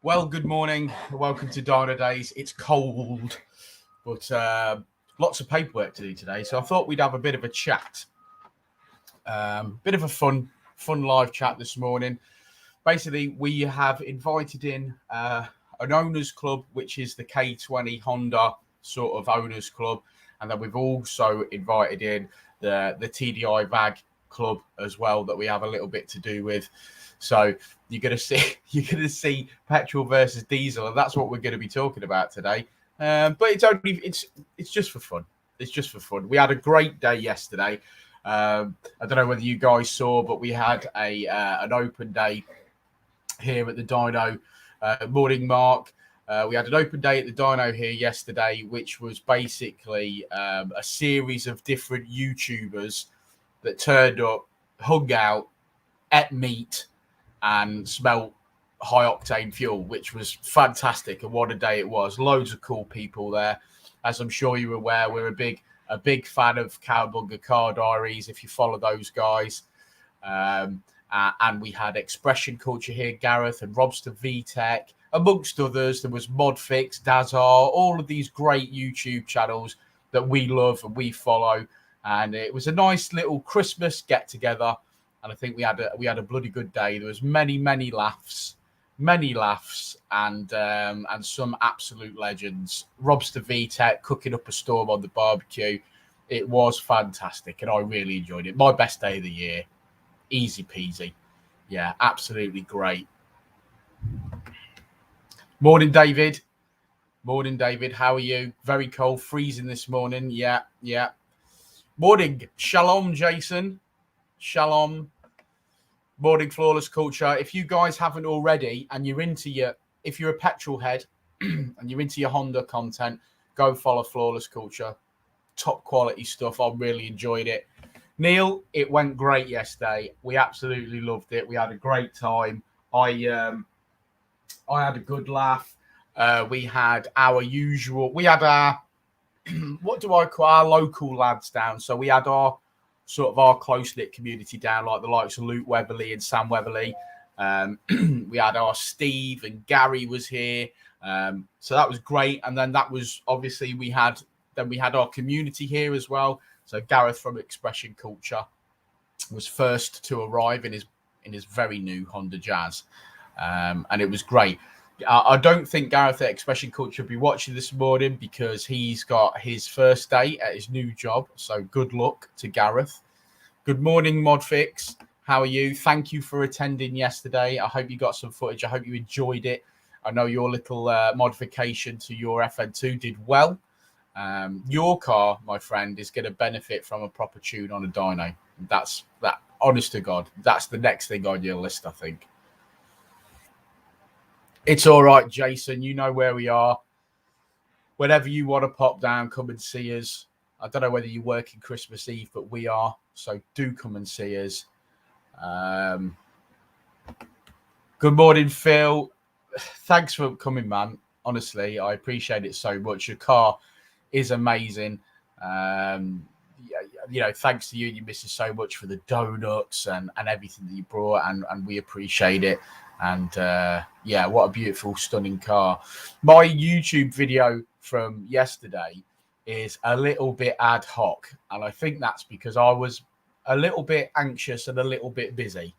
Well, good morning. Welcome to Dynodaze. It's cold, but lots of paperwork to do today. So I thought we'd have a bit of a chat, bit of a fun live chat this morning. Basically, we have invited in an owners club, which is the K20 Honda sort of owners club, and then we've also invited in the TDI VAG club as well that we have a little bit to do with. So you're going to see petrol versus diesel, and that's what we're going to be talking about today. But it's just for fun. It's just for fun. We had a great day yesterday. I don't know whether you guys saw, but we had an open day here at the Dyno. Morning, Mark. We had an open day at the Dyno here yesterday, which was basically a series of different YouTubers that turned up, hung out, ate meat, and smelt high octane fuel, which was fantastic. And what a day it was. Loads of cool people there. As I'm sure you're aware, we're a big fan of Cowabunga Car Diaries, if you follow those guys. And we had Expression Culture here, Gareth and Robster VTech, amongst others. There was Modfix, Dazar, all of these great YouTube channels that we love and we follow. And it was a nice little Christmas get together. And I think we had a bloody good day. There was many laughs, and some absolute legends. Robster VTech cooking up a storm on the barbecue. It was fantastic, and I really enjoyed it. My best day of the year. Easy peasy. Yeah, absolutely great. Morning, David. Morning, David. How are you? Very cold, freezing this morning. Yeah. Morning. Shalom, Jason. Shalom. Morning, Flawless Culture. If you guys haven't already and you're if you're a petrol head and you're into your Honda content, go follow Flawless Culture. Top quality stuff. I really enjoyed it. Neil, it went great yesterday. We absolutely loved it. We had a great time. I had a good laugh. We had our what do I call our local lads down? So we had our close-knit community down, like the likes of Luke Weatherly and Sam Weatherly. We had our Steve and Gary was here. So that was great. And then that was obviously we had our community here as well. So Gareth from Expression Culture was first to arrive in his very new Honda Jazz. And it was great. I don't think Gareth at Expression Culture will be watching this morning because he's got his first day at his new job. So good luck to Gareth. Good morning, Modfix. How are you? Thank you for attending yesterday. I hope you got some footage. I hope you enjoyed it. I know your little modification to your FN2 did well. Your car, my friend, is going to benefit from a proper tune on a dyno. That's that. Honest to God, that's the next thing on your list, I think. It's all right, Jason. You know where we are. Whenever you want to pop down, come and see us. I don't know whether you're working Christmas Eve, but we are. So do come and see us. Good morning, Phil. Thanks for coming, man. Honestly, I appreciate it so much. Your car is amazing. Thanks to you and your missus so much for the donuts and everything that you brought, and we appreciate it. And what a beautiful, stunning car. My YouTube video from yesterday is a little bit ad hoc, and I think that's because I was a little bit anxious and a little bit busy.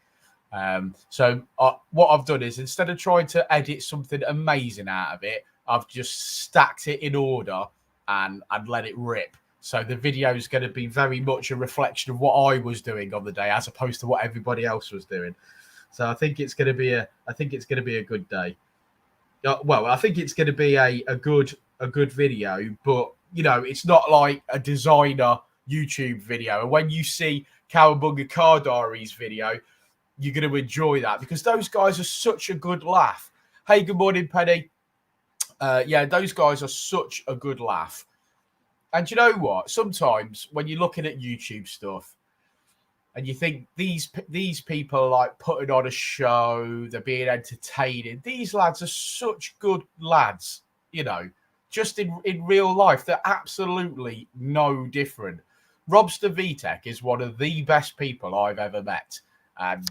So what I've done is, instead of trying to edit something amazing out of it, I've just stacked it in order and let it rip. So the video is going to be very much a reflection of what I was doing on the day, as opposed to what everybody else was doing. So I think it's going to be a good day. Well, I think it's going to be a good video, but it's not like a designer YouTube video. And when you see Cowabunga Car Diaries video, you're going to enjoy that because those guys are such a good laugh. Hey, good morning, Penny. Those guys are such a good laugh. And you know what? Sometimes when you're looking at YouTube stuff and you think these people are like putting on a show, they're being entertaining. These lads are such good lads, just in real life. They're absolutely no different. Robster VTech is one of the best people I've ever met. And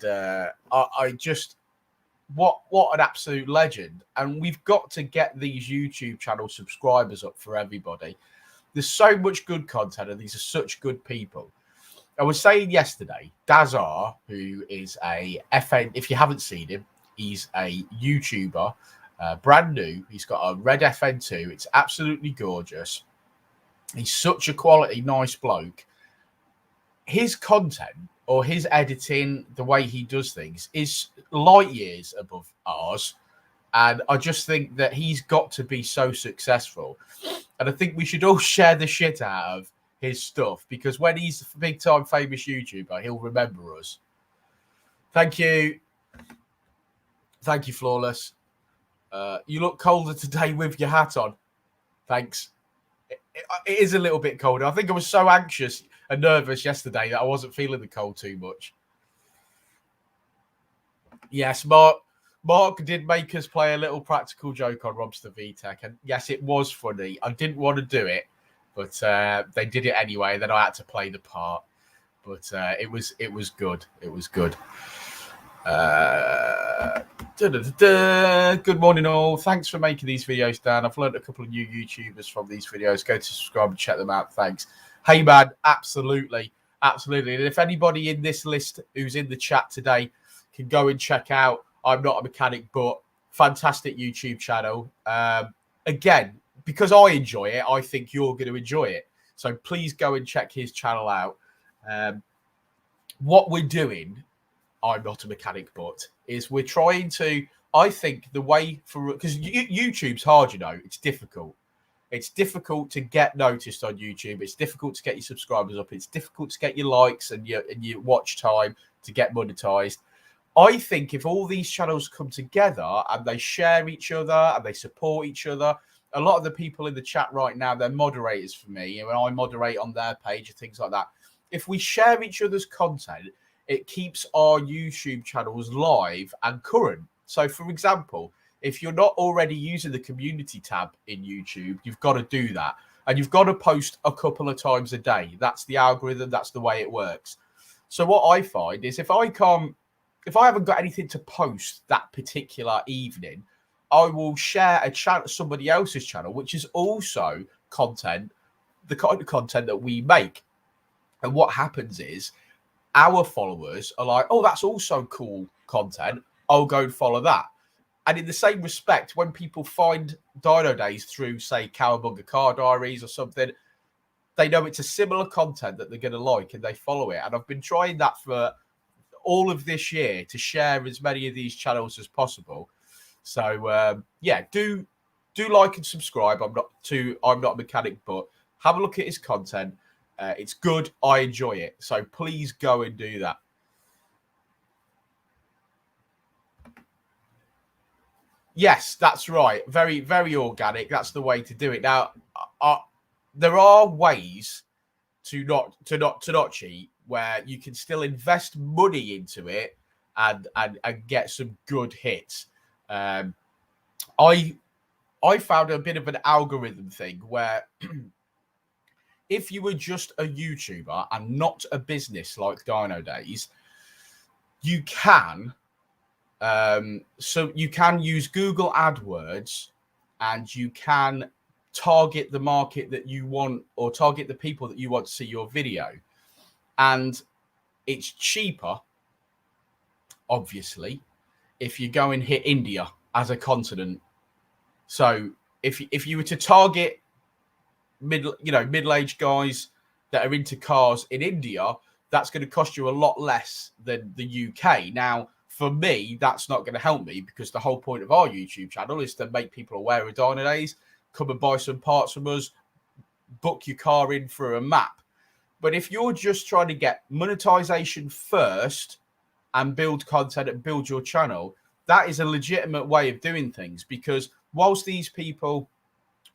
what an absolute legend. And we've got to get these YouTube channel subscribers up for everybody. There's so much good content, and these are such good people. I was saying yesterday, Dazar, who is a FN, if you haven't seen him, he's a YouTuber, brand new. He's got a red FN2. It's absolutely gorgeous. He's such a quality, nice bloke. His content or his editing, the way he does things, is light years above ours. And I just think that he's got to be so successful. And I think we should all share the shit out of his stuff, because when he's a big time famous YouTuber, he'll remember us. Thank you, Flawless. You look colder today with your hat on. Thanks. It is a little bit colder. I think I was so anxious and nervous yesterday that I wasn't feeling the cold too much. Yes, Mark did make us play a little practical joke on Robster VTech, and yes, it was funny. I didn't want to do it, but they did it anyway. Then I had to play the part, but it was good. It was good. Good morning, all. Thanks for making these videos, Dan. I've learned a couple of new YouTubers from these videos. Go to subscribe and check them out. Thanks. Hey, man, absolutely. And if anybody in this list who's in the chat today can go and check out I'm Not a Mechanic, but fantastic YouTube channel. Again, because I enjoy it, I think you're going to enjoy it. So please go and check his channel out. What we're doing, I'm Not a Mechanic, but is we're trying to, I think the way for, because YouTube's hard, you know, it's difficult. It's difficult to get noticed on YouTube. It's difficult to get your subscribers up. It's difficult to get your likes and your watch time to get monetized. I think if all these channels come together and they share each other and they support each other, a lot of the people in the chat right now, they're moderators for me. And when I moderate on their page and things like that, if we share each other's content, it keeps our YouTube channels live and current. So, for example, if you're not already using the community tab in YouTube, you've got to do that. And you've got to post a couple of times a day. That's the algorithm. That's the way it works. So what I find is if I haven't got anything to post that particular evening, I will share a channel, somebody else's channel, which is also content, the kind of content that we make. And what happens is our followers are like, oh, that's also cool content. I'll go and follow that. And in the same respect, when people find Dynodaze through, say, Cowabunga Car Diaries or something, they know it's a similar content that they're going to like and they follow it. And I've been trying that for all of this year to share as many of these channels as possible. So, yeah, do like and subscribe. I'm not a mechanic, but have a look at his content. It's good. I enjoy it. So please go and do that. Yes, that's right. Very, very organic. That's the way to do it. Now, there are ways to not cheat, where you can still invest money into it and get some good hits. I found a bit of an algorithm thing where if you were just a YouTuber and not a business like Dynodaze, you can. So you can use Google AdWords and you can target the market that you want, or target the people that you want to see your video. And it's cheaper, obviously, if you go and hit India as a continent. So if you were to target middle-aged guys that are into cars in India, that's going to cost you a lot less than the UK. Now, for me, that's not going to help me, because the whole point of our YouTube channel is to make people aware of Dynodaze, come and buy some parts from us, book your car in for a map. But if you're just trying to get monetization first and build content and build your channel, that is a legitimate way of doing things, because whilst these people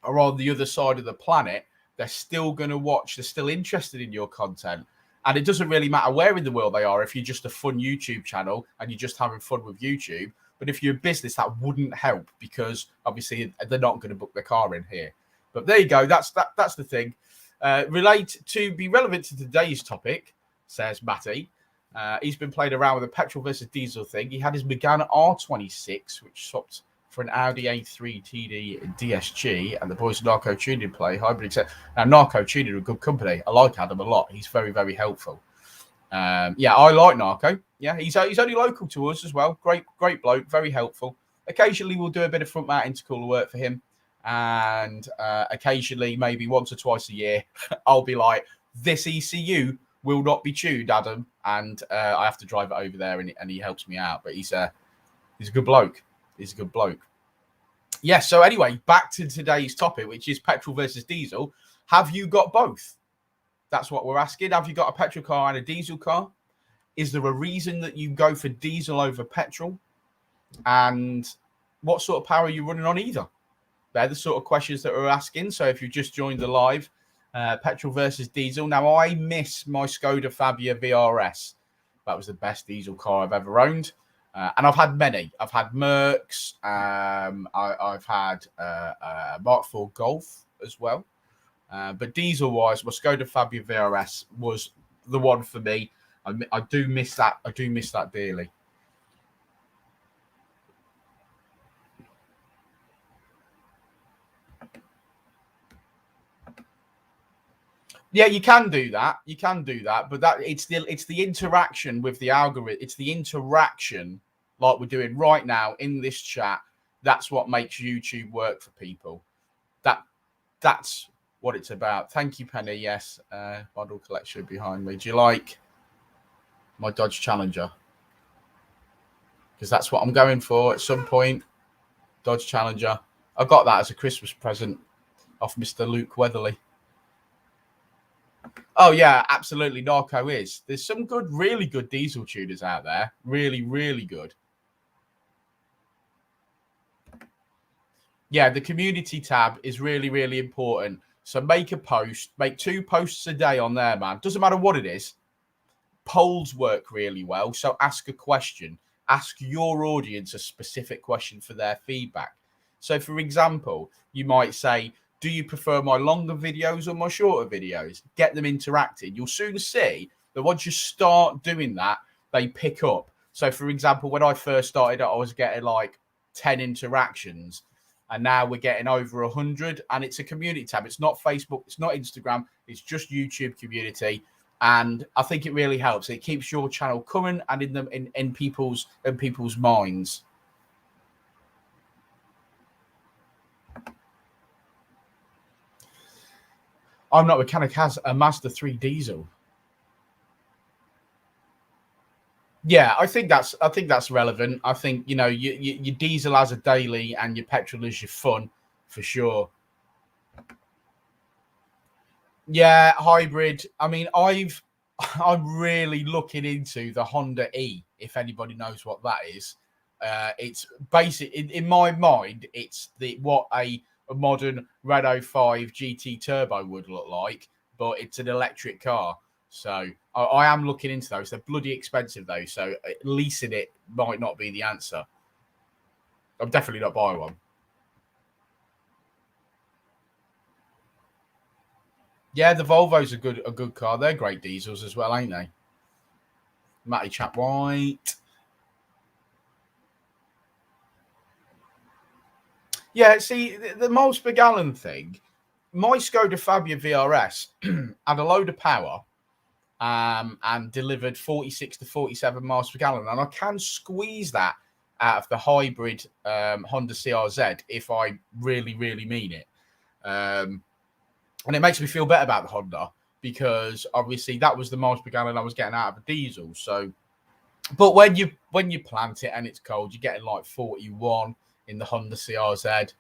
are on the other side of the planet, they're still going to watch, they're still interested in your content. And it doesn't really matter where in the world they are if you're just a fun YouTube channel and you're just having fun with YouTube. But if you're a business, that wouldn't help, because obviously they're not going to book their car in here. But there you go. That's the thing. Be relevant to today's topic, says Matty. He's been playing around with a petrol versus diesel thing. He had his Megane R26, which swapped for an Audi A3 TD DSG, and the boys Narco Tuning play hybrid. Except now, Narco Tuning are a good company. I like Adam a lot. He's very, very helpful. Yeah, I like Narco. Yeah, he's only local to us as well. Great bloke, very helpful. Occasionally, we'll do a bit of front mount intercooler work for him, and occasionally, maybe once or twice a year, I'll be like, this ECU will not be tuned, Adam, and I have to drive it over there, and he helps me out. But he's a good bloke. He's a good bloke. Yeah. So anyway, back to today's topic, which is petrol versus diesel. Have you got both? That's what we're asking. Have you got a petrol car and a diesel car? Is there a reason that you go for diesel over petrol? And what sort of power are you running on either? They're the sort of questions that we're asking. So if you've just joined the live, petrol versus diesel. Now, I miss my Skoda Fabia VRS. That was the best diesel car I've ever owned. And I've had many. I've had Mercs. I've had Mark IV Golf as well. But diesel-wise, my Skoda Fabia VRS was the one for me. I do miss that. I do miss that dearly. Yeah, you can do that. You can do that, but it's the interaction with the algorithm. It's the interaction like we're doing right now in this chat. That's what makes YouTube work for people. That's what it's about. Thank you, Penny. Yes, model collection behind me. Do you like my Dodge Challenger? Because that's what I'm going for at some point. Dodge Challenger. I got that as a Christmas present off Mr. Luke Weatherly. Oh, yeah, absolutely. Narco is. There's some really good diesel tuners out there. Really, really good. Yeah, the community tab is really, really important. So make a post. Make 2 posts a day on there, man. Doesn't matter what it is. Polls work really well. So ask a question. Ask your audience a specific question for their feedback. So, for example, you might say, do you prefer my longer videos or my shorter videos? Get them interacting. You'll soon see that once you start doing that, they pick up. So, for example, when I first started, I was getting like 10 interactions, and now we're getting over 100. And it's a community tab. It's not Facebook. It's not Instagram. It's just YouTube community. And I think it really helps. It keeps your channel coming and in people's minds. I'm Not Mechanic has a Mazda 3 diesel. Yeah, I think that's relevant. I think, you know, your diesel as a daily and your petrol as your fun, for sure. Yeah, hybrid. I mean, I'm really looking into the Honda E, if anybody knows what that is. It's basic in my mind, it's what a modern Renault 5 GT Turbo would look like, but it's an electric car. So I am looking into those. They're bloody expensive though, so leasing it might not be the answer. I'm definitely not buying one. Yeah, the Volvo's a good car. They're great diesels as well, ain't they? Matty Chap White. Yeah, see, the miles per gallon thing, my Skoda Fabia VRS had a load of power and delivered 46 to 47 miles per gallon. And I can squeeze that out of the hybrid Honda CRZ if I really, really mean it. And it makes me feel better about the Honda because obviously that was the miles per gallon I was getting out of a diesel. So, but when you plant it and it's cold, you're getting like 41 in the Honda CRZ.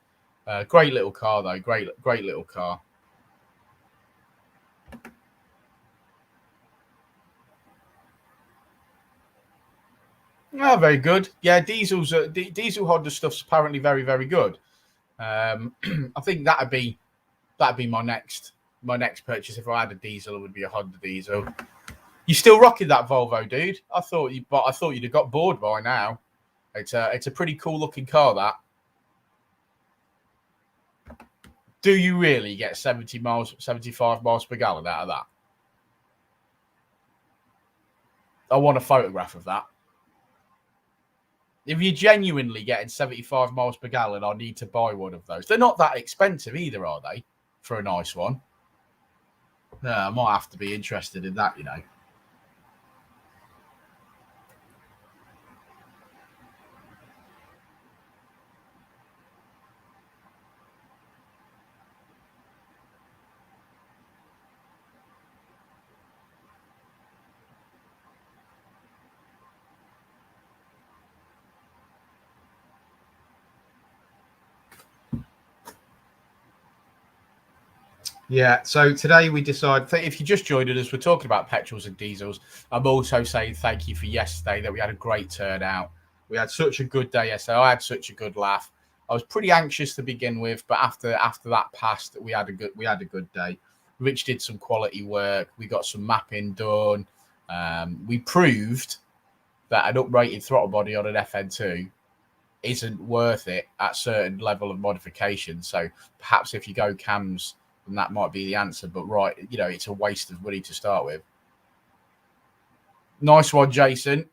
Great little car though. Great little car. Yeah, very good. Yeah, diesel Honda stuff's apparently very, very good. I think that'd be my next purchase if I had a diesel. It would be a Honda diesel. You still rocking that Volvo, dude? I thought you'd have got bored by now. It's a pretty cool looking car. That. Do you really get 75 miles per gallon out of that? I want a photograph of that. If you're genuinely getting 75 miles per gallon, I need to buy one of those. They're not that expensive either, are they? For a nice one. No, I might have to be interested in that, you know. Yeah, so today we decided, if you just joined us, we're talking about petrols and diesels. I'm also saying thank you for yesterday, that we had a great turnout. We had such a good day yesterday. I had such a good laugh. I was pretty anxious to begin with, but after that passed, we had a good day. Rich did some quality work. We got some mapping done. We proved that an uprated throttle body on an FN2 isn't worth it at certain level of modification. So perhaps if you go cams, and that might be the answer. But right, you know, it's a waste of money to start with. Nice one, Jason.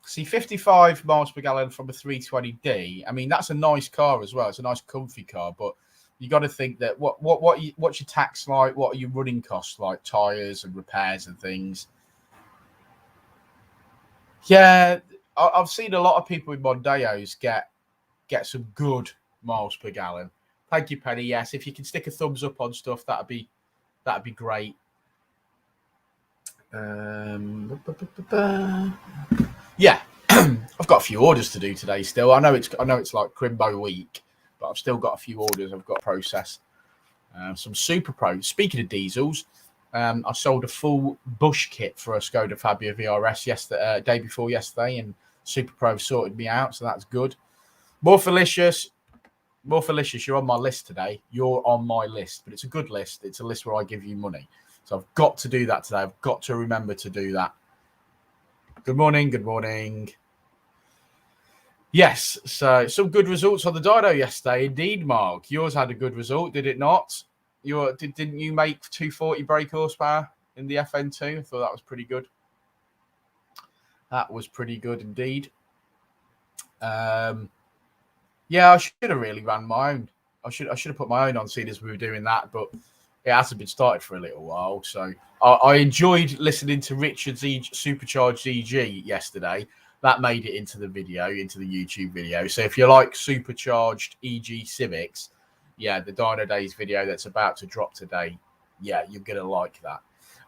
See, 55 miles per gallon from a 320D. I mean, that's a nice car as well. It's a nice, comfy car, but you got to think that what's your tax like? What are your running costs like? Tires and repairs and things. Yeah, I've seen a lot of people in Mondeos get some good miles per gallon. Thank you, Penny. Yes, if you can stick a thumbs up on stuff, that'd be great. Yeah, I've got a few orders to do today. Still, I know it's like Crimbo week, but I've still got a few orders I've got to process. Some Super Pro. Speaking of diesels, I sold a full bush kit for a Skoda Fabia VRS yesterday, day before yesterday, and Super Pro sorted me out, so that's good. More Felicious, you're on my list today. You're on my list, but it's a good list. It's a list where I give you money. So I've got to do that today. I've got to remember to do that. Good morning. Good morning. Yes, so some good results on the dyno yesterday. Indeed, Mark. Yours had a good result, did it not? Didn't you make 240 brake horsepower in the FN2? I thought that was pretty good. That was pretty good indeed. Yeah, I should have really ran my own. I should have put my own on, seeing as we were doing that, but it hasn't been started for a little while. So I enjoyed listening to Richard's supercharged EG yesterday. That made it into the video, into the YouTube video. So if you like supercharged EG Civics, yeah, the Dynodaze video that's about to drop today, yeah, you're going to like that.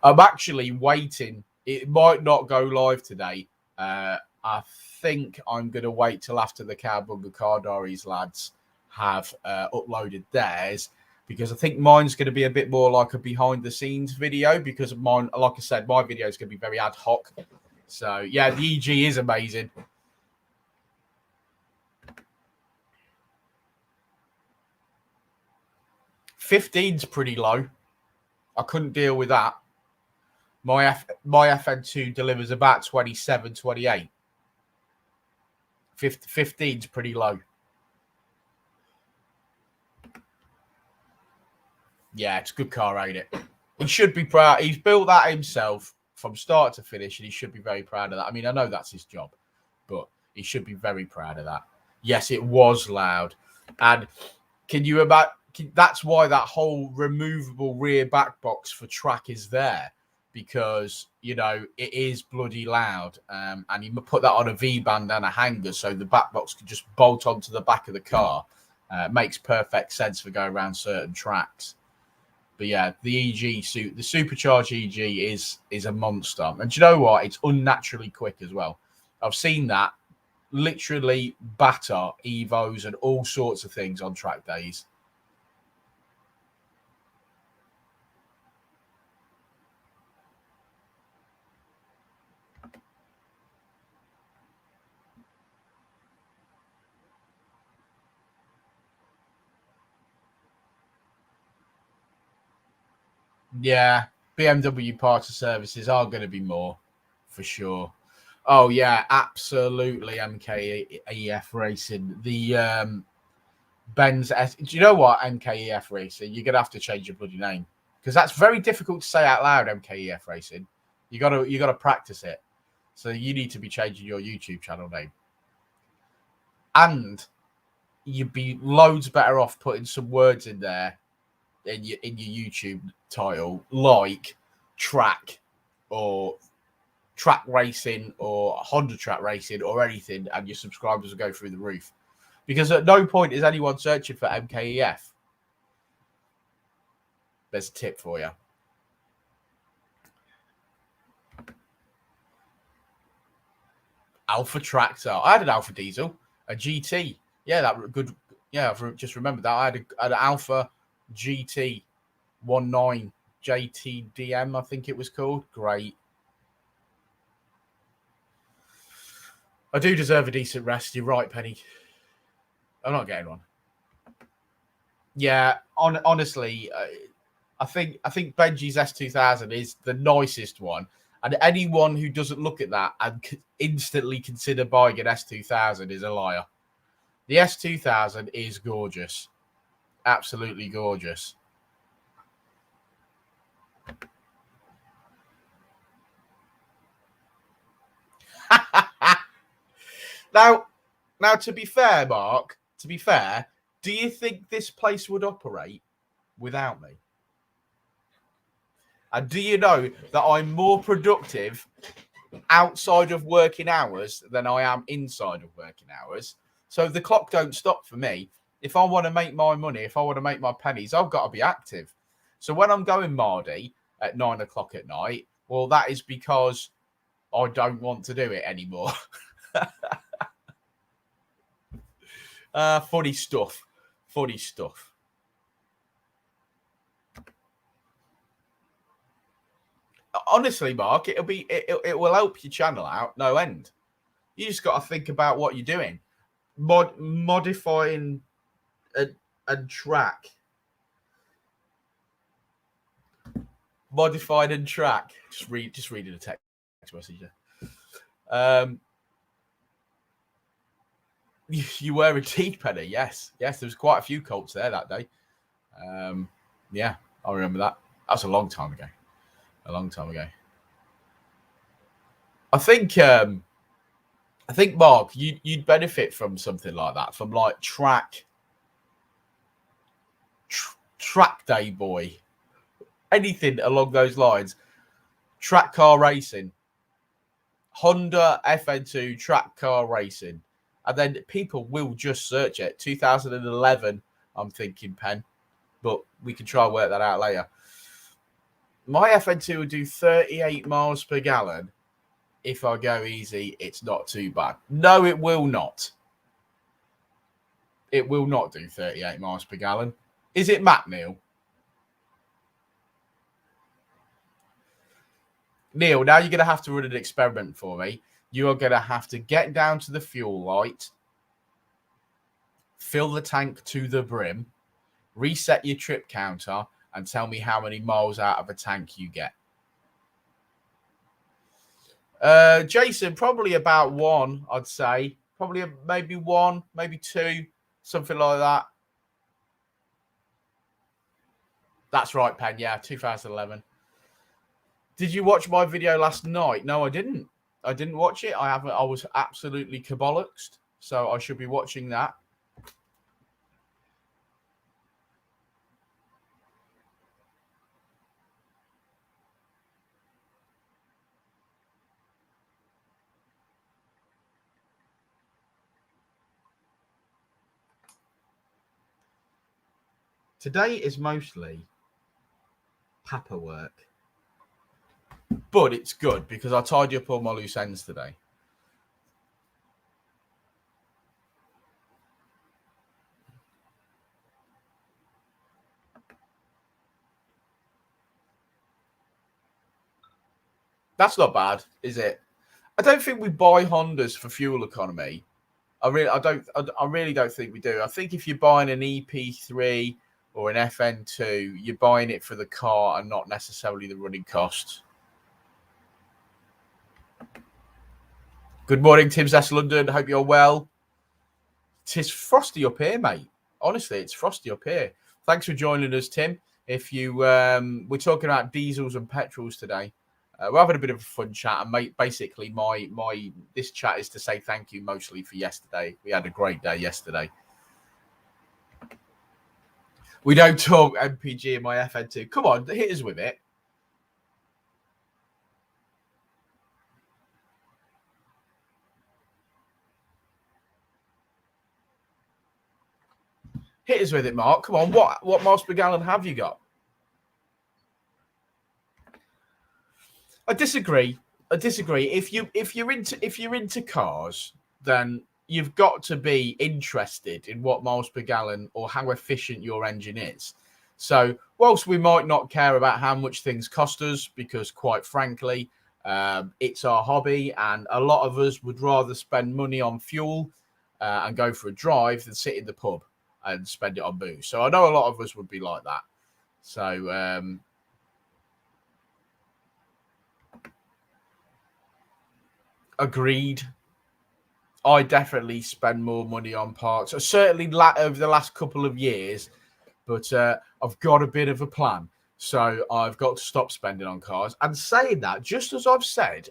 I'm actually waiting. It might not go live today. I think I'm going to wait till after the Cowbunga Car Diaries lads have uploaded theirs, because I think mine's going to be a bit more like a behind-the-scenes video, because mine, like I said, my video is going to be very ad hoc. So, yeah, the EG is amazing. $15's pretty low. I couldn't deal with that. My FN2 delivers about 27, 28. 15's pretty low. Yeah, it's a good car, ain't it? He should be proud. He's built that himself from start to finish, and he should be very proud of that. I mean, I know that's his job, but he should be very proud of that. Yes, it was loud. And that's why that whole removable rear back box for track is there, because, you know, it is bloody loud. And you put that on a V-band and a hanger, so the back box can just bolt onto the back of the car. Makes perfect sense for going around certain tracks. But yeah, the supercharged EG is a monster. And do you know what? It's unnaturally quick as well. I've seen that literally batter Evos and all sorts of things on track days. Yeah, BMW parts and services are going to be more, for sure. Oh yeah, absolutely. MKEF Racing. Ben's S. Do you know what, MKEF Racing? You're gonna have to change your bloody name because that's very difficult to say out loud. MKEF Racing. You gotta practice it. So you need to be changing your YouTube channel name, and you'd be loads better off putting some words in there in your YouTube title, like track or track racing or Honda track racing or anything, and your subscribers will go through the roof. Because at no point is anyone searching for MKEF. There's a tip for you. Alpha Tractor. I had an Alpha Diesel, a GT. Yeah, that good. Yeah, I've just remembered that. I had an Alpha GT 19 JTDM, I think it was called. Great. I do deserve a decent rest. You're right, Penny. I'm not getting one. Yeah, honestly, I think Benji's S2000 is the nicest one, and anyone who doesn't look at that and instantly consider buying an S2000 is a liar. The S2000 is gorgeous, absolutely gorgeous. Now, to be fair, Mark, do you think this place would operate without me? And do you know that I'm more productive outside of working hours than I am inside of working hours? So the clock don't stop for me. If I want to make my money, if I want to make my pennies, I've got to be active. So when I'm going Mardy at 9 o'clock at night, well, that is because I don't want to do it anymore. Funny stuff. Honestly, Mark, it will help your channel out no end. You just got to think about what you're doing, modifying a track, modified and track. Just reading a text message. You were indeed, Penny. Yes. There was quite a few Colts there that day. Yeah, I remember that. That's a long time ago. I think Mark, you'd benefit from something like that, from like track day boy, anything along those lines. Track car racing, Honda FN2 track car racing. And then people will just search it. 2011, I'm thinking, Pen. But we can try and work that out later. My FN2 will do 38 miles per gallon. If I go easy, it's not too bad. No, it will not. It will not do 38 miles per gallon. Is it Matt, Neil? Neil, now you're going to have to run an experiment for me. You are going to have to get down to the fuel light, fill the tank to the brim, reset your trip counter, and tell me how many miles out of a tank you get. Jason, probably about 1, I'd say. Probably maybe 1, maybe 2, something like that. That's right, Pen. Yeah, 2011. Did you watch my video last night? No, I didn't. I didn't watch it. I haven't. I was absolutely kaboloxed, so I should be watching that. Today is mostly Papa work, but it's good because I tidy up all my loose ends today. That's not bad, is it? I don't think we buy Hondas for fuel economy. I really don't think we do. I think if you're buying an EP3 or an FN2, you're buying it for the car and not necessarily the running costs. Good morning, Tim Zess London. Hope you're well. 'Tis frosty up here, mate. honestly, it's frosty up here. Thanks for joining us, Tim. If you, we're talking about diesels and petrols today. We're having a bit of a fun chat, and basically, this chat is to say thank you mostly for yesterday. We had a great day yesterday. We don't talk MPG in my FN2. Come on, hit us with it. Hit us with it, Mark. Come on, what miles per gallon have you got? I disagree. If you're into cars, then you've got to be interested in what miles per gallon or how efficient your engine is. So, whilst we might not care about how much things cost us, because quite frankly, it's our hobby, and a lot of us would rather spend money on fuel and go for a drive than sit in the pub and spend it on booze. So I know a lot of us would be like that. So agreed. I definitely spend more money on parts. Certainly over the last couple of years, but I've got a bit of a plan. So I've got to stop spending on cars. And saying that, just as I've said,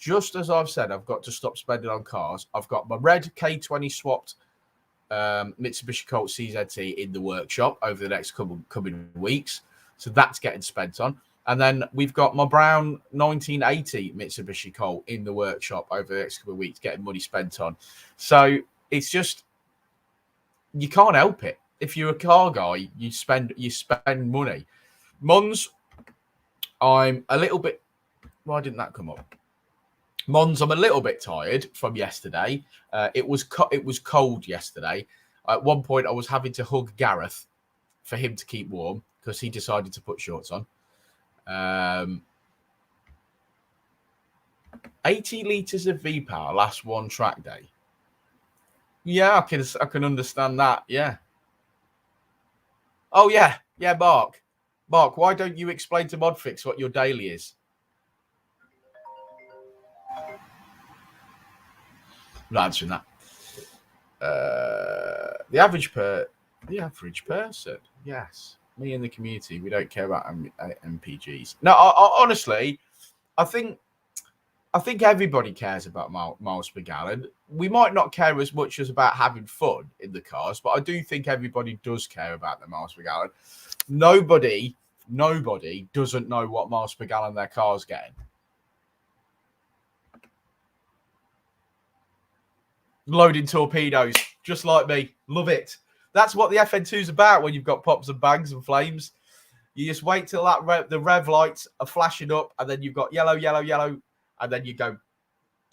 I've got to stop spending on cars. I've got my red K20 swapped Mitsubishi Colt CZT in the workshop over the next coming weeks. So that's getting spent on. And then we've got my brown 1980 Mitsubishi Colt in the workshop over the next couple of weeks, getting money spent on. So it's just, you can't help it. If you're a car guy, you spend money. Mons, I'm a little bit. Why didn't that come up? Mons, I'm a little bit tired from yesterday. It was cold yesterday. At one point, I was having to hug Gareth for him to keep warm because he decided to put shorts on. 80 litres of V-Power last one track day. Yeah, I can understand that. Yeah. Oh, yeah. Yeah, Mark. Mark, why don't you explain to Modfix what your daily is? I'm not answering that. The average person. Yes. Me and the community, we don't care about MPGs. No, I honestly, I think everybody cares about miles per gallon. We might not care as much as about having fun in the cars, but I do think everybody does care about the miles per gallon. Nobody doesn't know what miles per gallon their car's getting. Loading torpedoes, just like me. Love it. That's what the FN2 is about when you've got pops and bangs and flames. You just wait till the rev lights are flashing up, and then you've got yellow, yellow, yellow, and then you go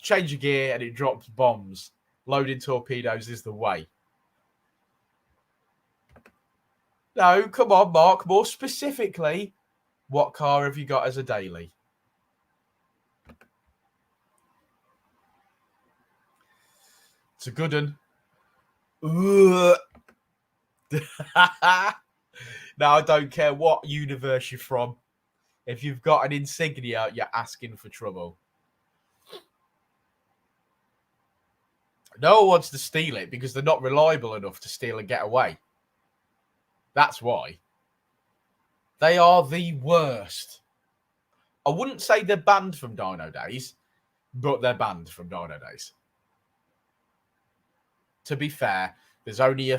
change your gear and it drops bombs. Loading torpedoes is the way. No, come on, Mark. More specifically, what car have you got as a daily? It's a good one. Now, I don't care what universe you're from. If you've got an Insignia, you're asking for trouble. No one wants to steal it because they're not reliable enough to steal and get away. That's why. They are the worst. I wouldn't say they're banned from Dynodaze, but they're banned from Dynodaze. To be fair, there's only a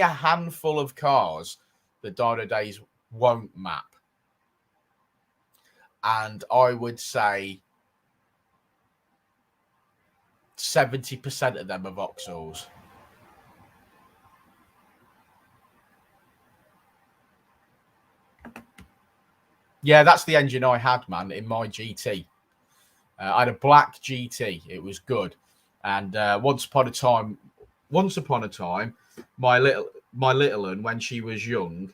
handful of cars that Dynodaze won't map. And I would say 70% of them are Vauxhalls. Yeah, that's the engine I had, man, in my GT. I had a black GT. It was good. And once upon a time, my little one, when she was young,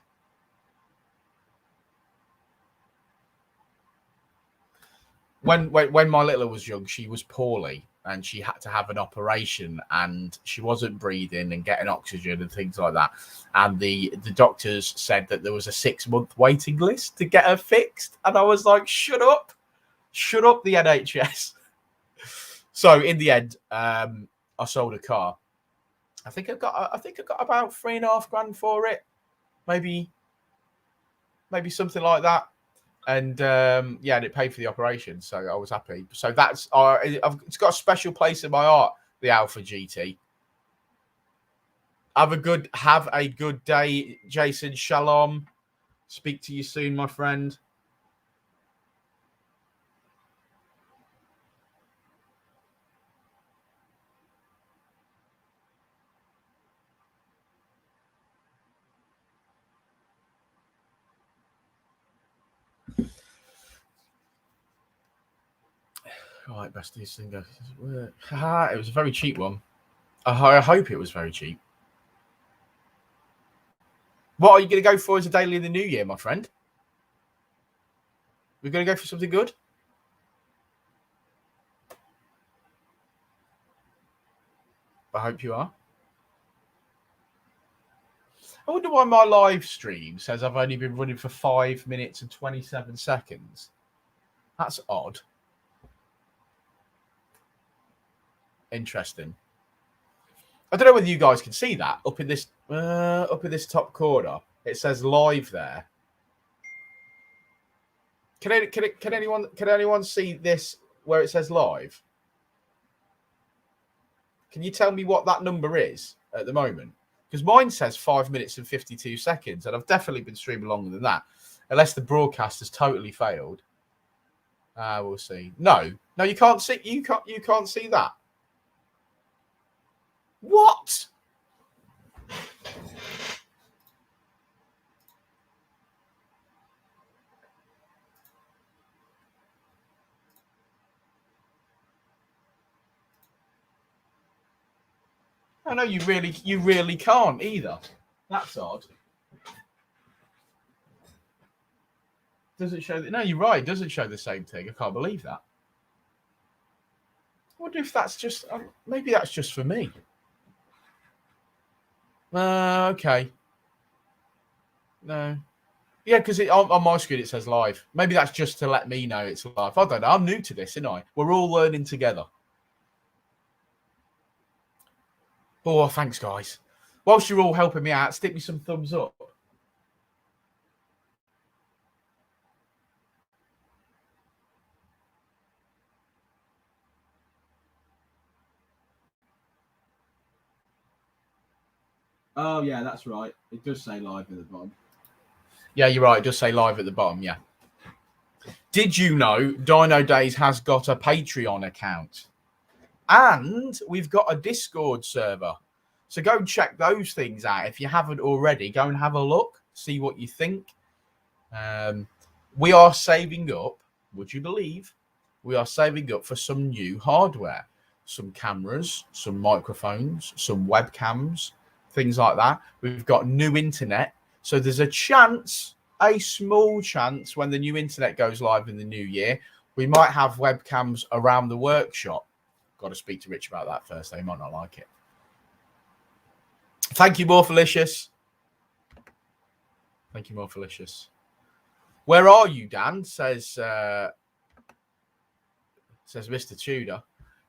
when my little was young, she was poorly and she had to have an operation and she wasn't breathing and getting oxygen and things like that. And the doctors said that there was a 6-month waiting list to get her fixed. And I was like, shut up, the NHS. So in the end, I sold a car I think I got about £3.5 for it, maybe something like that. And yeah, and it paid for the operation, so I was happy. So that's it's got a special place in my heart, the Alpha GT. Have a good day, Jason. Shalom. Speak to you soon, my friend. Right, best these thing goes. It was a very cheap one. I hope it was very cheap. What are you going to go for as a daily in the new year, my friend? We're going to go for something good? I hope you are. I wonder why my live stream says I've only been running for 5 minutes and 27 seconds. That's odd. Interesting. I don't know whether you guys can see that up in this top corner. It says live there. Can anyone see this where it says live? Can you tell me what that number is at the moment? Because mine says 5 minutes and 52 seconds, and I've definitely been streaming longer than that, unless the broadcast has totally failed. We'll see. No, you can't see. You can't see that. What? I know you really can't either. That's odd. Does it show that? No, you're right. It doesn't show the same thing. I can't believe that. I wonder if that's just maybe that's just for me. Okay. No. Yeah, because on my screen it says live. Maybe that's just to let me know it's live. I don't know. I'm new to this, aren't I? We're all learning together. Oh, thanks, guys. Whilst you're all helping me out, stick me some thumbs up. Oh, yeah, that's right. It does say live at the bottom. Yeah, you're right. It does say live at the bottom, yeah. Did you know Dynodaze has got a Patreon account? And we've got a Discord server. So go and check those things out. If you haven't already, go and have a look. See what you think. We are saving up, would you believe? We are saving up for some new hardware. Some cameras, some microphones, some webcams, things like that. We've got new internet. So there's a chance, a small chance, when the new internet goes live in the new year, we might have webcams around the workshop. Got to speak to Rich about that first. They might not like it. Thank you, Morphalicious. Thank you, Morphalicious. Where are you, Dan? Says Mr. Tudor.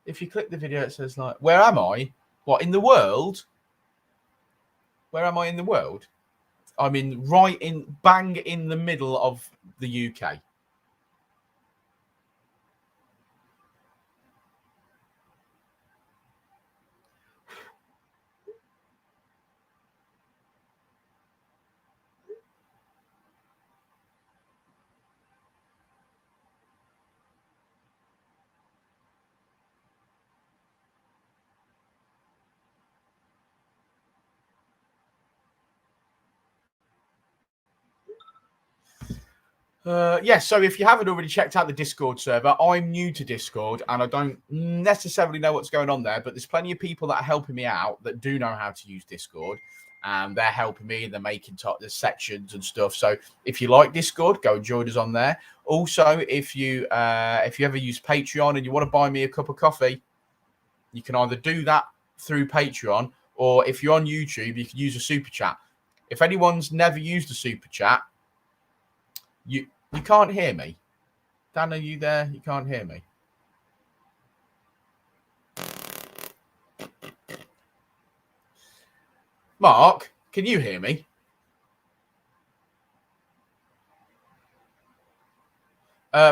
If you click the video, it says like, where am I? What, in the world? Where am I in the world? I'm bang in the middle of the UK. So if you haven't already checked out the Discord server, I'm new to Discord and I don't necessarily know what's going on there, but there's plenty of people that are helping me out that do know how to use Discord, and they're helping me and they're making the sections and stuff. So if you like Discord, go and join us on there. Also, if you ever use Patreon and you want to buy me a cup of coffee, you can either do that through Patreon, or if you're on YouTube, you can use a super chat. If anyone's never used a super chat, you can't hear me. Dan, are you there? You can't hear me. Mark, can you hear me?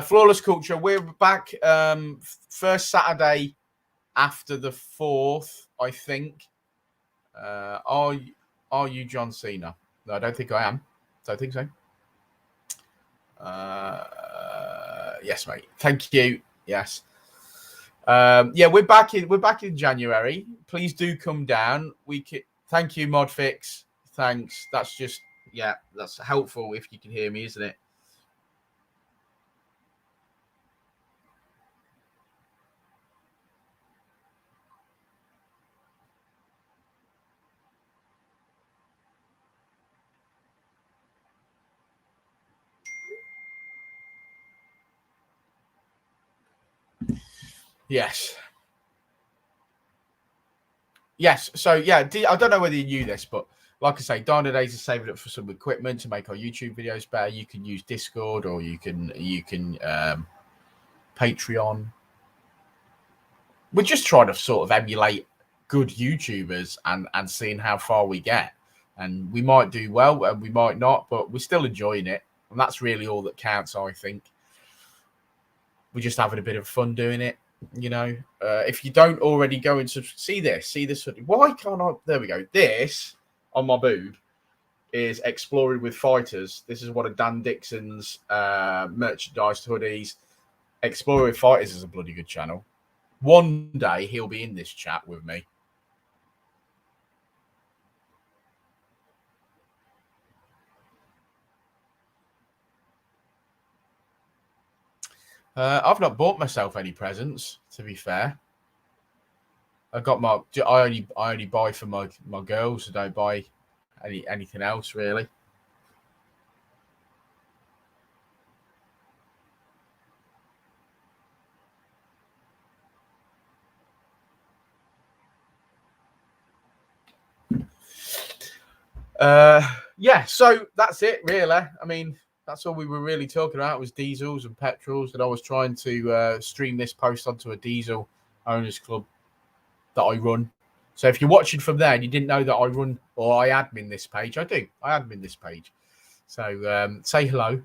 Flawless Culture, we're back first Saturday after the 4th, I think. Are you John Cena? No, I don't think I am. Don't think so. Yes, mate. Thank you. Yes. Yeah, we're back in January. Please do come down. Thank you, Modfix. Thanks. That's helpful if you can hear me, isn't it? Yes. Yes. So yeah, I don't know whether you knew this, but like I say, Dynodaze is saving up for some equipment to make our YouTube videos better. You can use Discord or you can Patreon. We're just trying to sort of emulate good YouTubers and seeing how far we get. And we might do well and we might not, but we're still enjoying it. And that's really all that counts, I think. We're just having a bit of fun doing it. If you don't already go and see this. Why can't I? There we go. This on my boob is Exploring with Fighters. This is one of Dan Dixon's merchandise hoodies. Exploring with Fighters is a bloody good channel. One day he'll be in this chat with me. I've not bought myself any presents, to be fair. I only buy for my girls. I don't buy anything else really. Yeah, so that's it really. I mean, that's all we were really talking about was diesels and petrols, and I was trying to stream this post onto a diesel owners club that I run. So if you're watching from there and you didn't know that I run or I admin this page, I do. I admin this page. So say hello.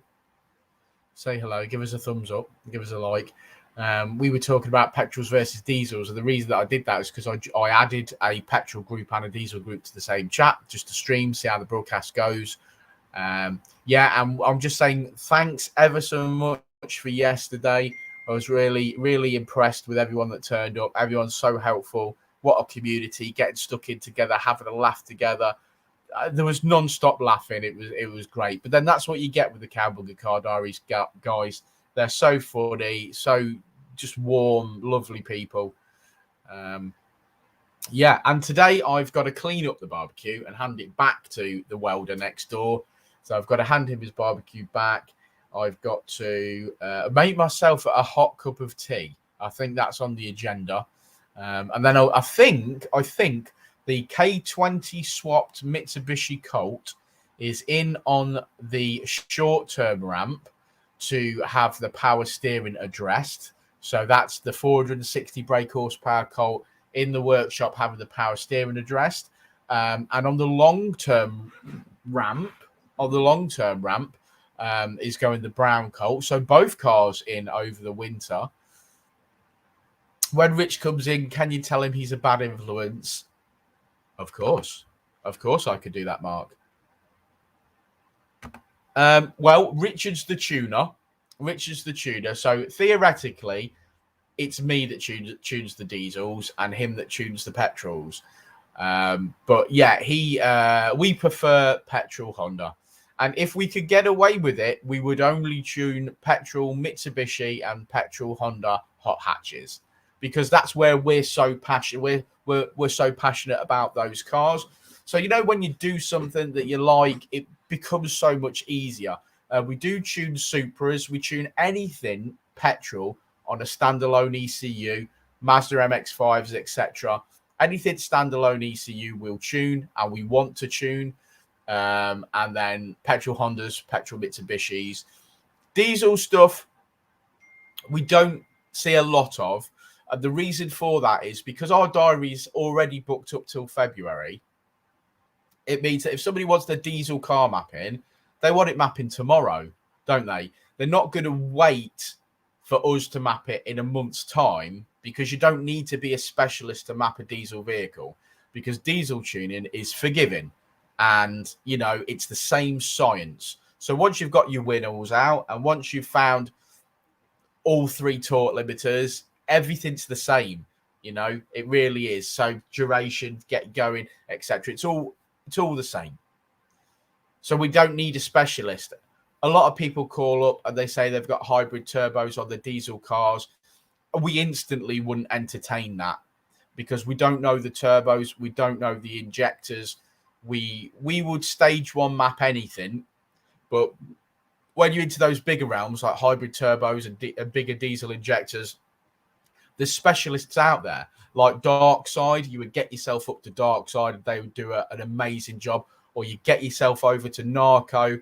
Say hello. Give us a thumbs up. Give us a like. We were talking about petrols versus diesels, and the reason that I did that is because I added a petrol group and a diesel group to the same chat just to stream, see how the broadcast goes. And I'm just saying thanks ever so much for yesterday. I was really, really impressed with everyone that turned up. Everyone's so helpful. What a community, getting stuck in together, having a laugh together. There was non-stop laughing. It was great. But then that's what you get with the Cowboy Car Diaries guys. They're so funny, so just warm, lovely people. And today I've got to clean up the barbecue and hand it back to the welder next door. So I've got to hand him his barbecue back. I've got to make myself a hot cup of tea. I think that's on the agenda. And then I think the K20 swapped Mitsubishi Colt is in on the short-term ramp to have the power steering addressed. So that's the 460 brake horsepower Colt in the workshop having the power steering addressed. And on the long-term ramp, is going the brown Colt. So both cars in over the winter. When Rich comes in, can you tell him he's a bad influence? Of course I could do that, Mark. Well, Richard's the tuner. So theoretically, it's me that tunes the diesels and him that tunes the petrols. But yeah, we prefer petrol Honda. And if we could get away with it, we would only tune petrol Mitsubishi and petrol Honda hot hatches, because that's where we're so passionate. We're so passionate about those cars. So when you do something that you like, it becomes so much easier. We do tune Supras. We tune anything petrol on a standalone ECU, Mazda MX-5s, etc. Anything standalone ECU we'll tune, and we want to tune. And then petrol Hondas, petrol Mitsubishis. Diesel stuff, we don't see a lot of. And the reason for that is because our diary's already booked up till February. It means that if somebody wants their diesel car mapping, they want it mapping tomorrow, don't they? They're not going to wait for us to map it in a month's time, because you don't need to be a specialist to map a diesel vehicle, because diesel tuning is forgiving, and it's the same science. So once you've got your winners out, and once you've found all 3 torque limiters, everything's the same. It really is. So duration, get going, etc. It's all the same. So we don't need a specialist. A lot of people call up and they say they've got hybrid turbos on the diesel cars. We instantly wouldn't entertain that, because we don't know the turbos, we don't know the injectors. We would stage 1 map anything, but when you're into those bigger realms like hybrid turbos and bigger diesel injectors, there's specialists out there like Dark Side. You would get yourself up to Dark Side and they would do an amazing job. Or you get yourself over to Narco.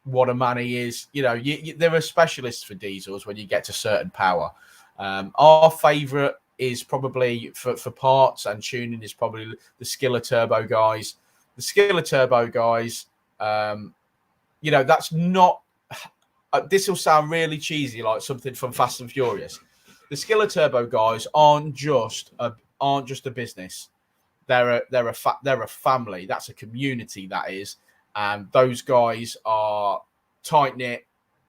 What a man he is. There are specialists for diesels when you get to certain power. Our favourite is probably for parts and tuning is probably the Skiller Turbo guys. The Skiller Turbo guys, that's not... this will sound really cheesy, like something from Fast and Furious. The Skiller Turbo guys aren't just a business. They're a family. That's a community, that is. And those guys are tight knit,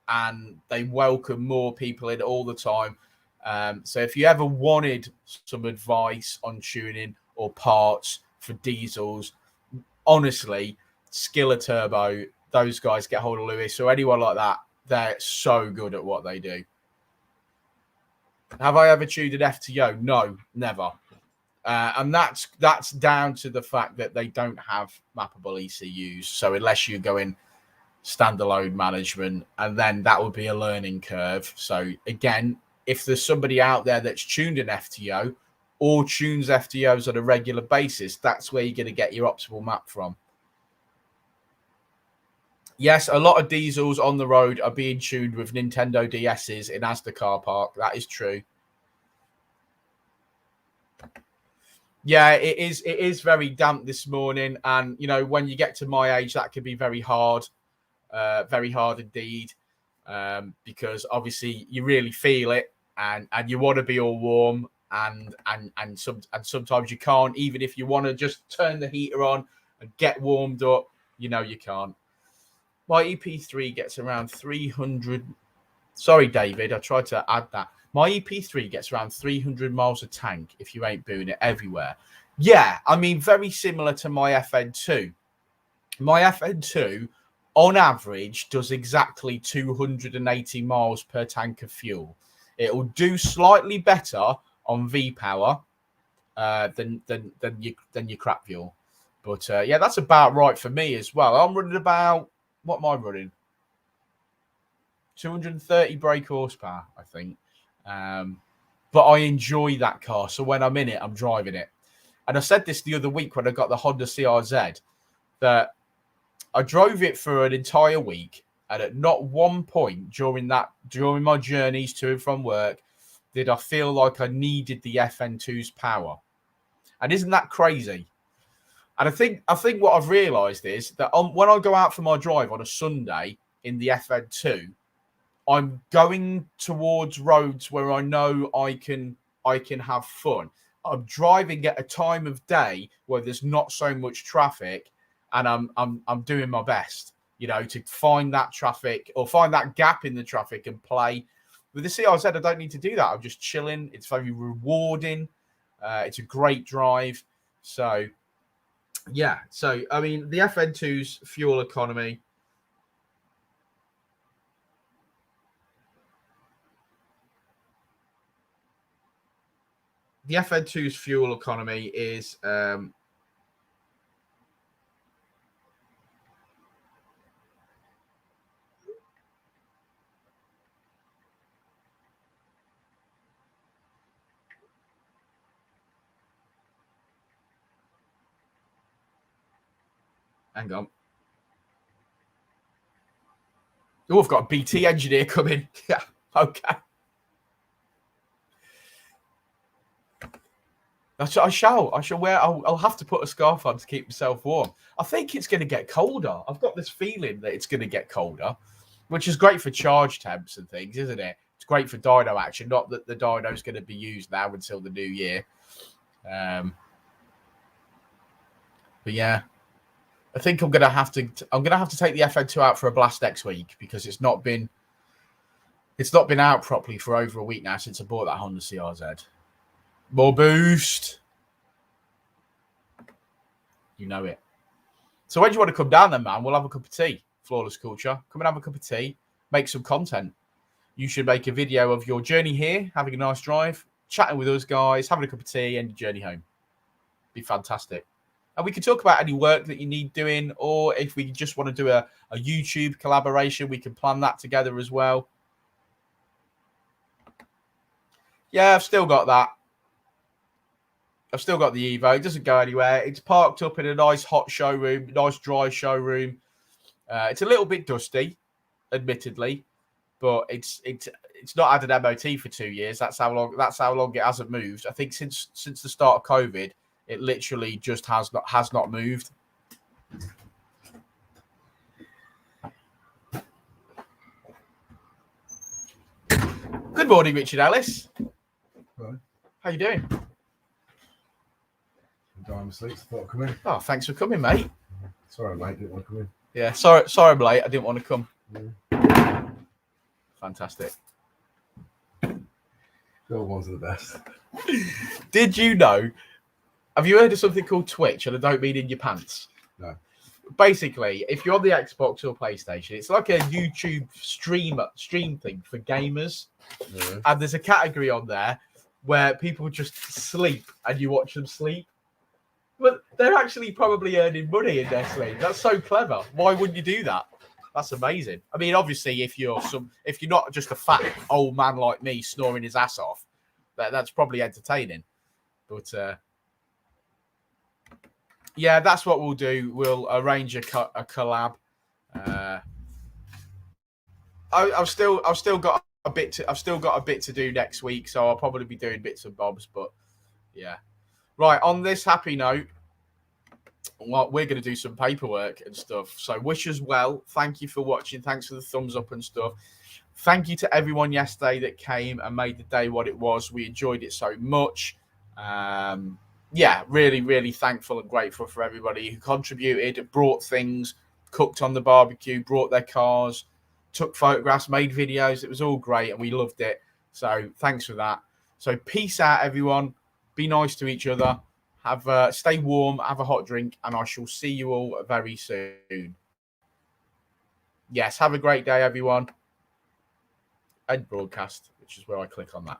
and they welcome more people in all the time. So if you ever wanted some advice on tuning or parts for diesels, honestly, Skiller Turbo, those guys, get hold of Lewis or anyone like that. They're so good at what they do. Have I ever tuned an FTO? No, never. And that's down to the fact that they don't have mappable ECUs. So unless you go in standalone management, and then that would be a learning curve. So again, if there's somebody out there that's tuned an FTO or tunes FTOs on a regular basis, that's where you're going to get your optimal map from. Yes, a lot of diesels on the road are being tuned with Nintendo DSs in Asda car park. That is true. Yeah, it is. It is very damp this morning, and when you get to my age, that can be very hard indeed, because obviously you really feel it, and you want to be all warm, and sometimes you can't, even if you want to just turn the heater on and get warmed up, you can't. My EP3 gets around 300. Sorry, David, I tried to add that. My EP3 gets around 300 miles a tank if you ain't booing it everywhere. Yeah, I mean, very similar to my FN2. My FN2, on average, does exactly 280 miles per tank of fuel. It will do slightly better on V-Power than your crap fuel. But, yeah, that's about right for me as well. I'm running about... What am I running? 230 brake horsepower, I think. But I enjoy that car. So when I'm in it, I'm driving it. And I said this the other week when I got the Honda CRZ, that I drove it for an entire week. And at not one point during my journeys to and from work, did I feel like I needed the FN2's power. And isn't that crazy? And I think what I've realised is that when I go out for my drive on a Sunday in the FN2, I'm going towards roads where I know I can have fun. I'm driving at a time of day where there's not so much traffic, and I'm doing my best, to find that traffic or find that gap in the traffic and play. With the CRZ, I don't need to do that. I'm just chilling. It's very rewarding. It's a great drive. So, yeah. So, I mean, the FN2's fuel economy. The FN2's fuel economy is hang on. Oh, I've got a BT engineer coming. Yeah, okay. I shall wear. I'll have to put a scarf on to keep myself warm. I think it's going to get colder. I've got this feeling that it's going to get colder, which is great for charge temps and things, isn't it? It's great for dyno action. Not that the dyno is going to be used now until the new year. But yeah, I think I'm going to have to take the FN2 out for a blast next week because it's not been out properly for over a week now since I bought that Honda CRZ. More boost. You know it. So when do you want to come down then, man? We'll have a cup of tea. Flawless Culture. Come and have a cup of tea. Make some content. You should make a video of your journey here, having a nice drive, chatting with us guys, having a cup of tea, and your journey home. Be fantastic. And we can talk about any work that you need doing, or if we just want to do a YouTube collaboration, we can plan that together as well. Yeah, I've still got that. I've still got the Evo. It doesn't go anywhere. It's parked up in a nice hot showroom, nice dry showroom. It's a little bit dusty, admittedly, but it's not had an MOT for 2 years. That's how long it hasn't moved. I think since the start of COVID, it literally just has not moved. Good morning, Richard Ellis. Right. How you doing? I'm asleep, so I thought I'd come in. Oh, thanks for coming, mate. Sorry, mate, didn't want to come in. Yeah, sorry I'm late. I didn't want to come. Yeah. Fantastic. The old ones are the best. Did you know? Have you heard of something called Twitch? And I don't mean in your pants. No. Basically, if you're on the Xbox or PlayStation, it's like a YouTube stream thing for gamers. Yeah. And there's a category on there where people just sleep and you watch them sleep. But they're actually probably earning money in their sleep. That's so clever. Why wouldn't you do that? That's amazing. I mean, obviously, if you're not just a fat old man like me snoring his ass off, that's probably entertaining. But yeah, that's what we'll do. We'll arrange a collab. I've still got a bit to do next week, so I'll probably be doing bits and bobs. But yeah. Right, on this happy note, well, we're going to do some paperwork and stuff. So wish us well. Thank you for watching. Thanks for the thumbs up and stuff. Thank you to everyone yesterday that came and made the day what it was. We enjoyed it so much. Yeah, really, really thankful and grateful for everybody who contributed, brought things, cooked on the barbecue, brought their cars, took photographs, made videos. It was all great and we loved it. So thanks for that. So peace out, everyone. Be nice to each other. Stay warm. Have a hot drink, and I shall see you all very soon. Yes, have a great day, everyone. End broadcast, which is where I click on that.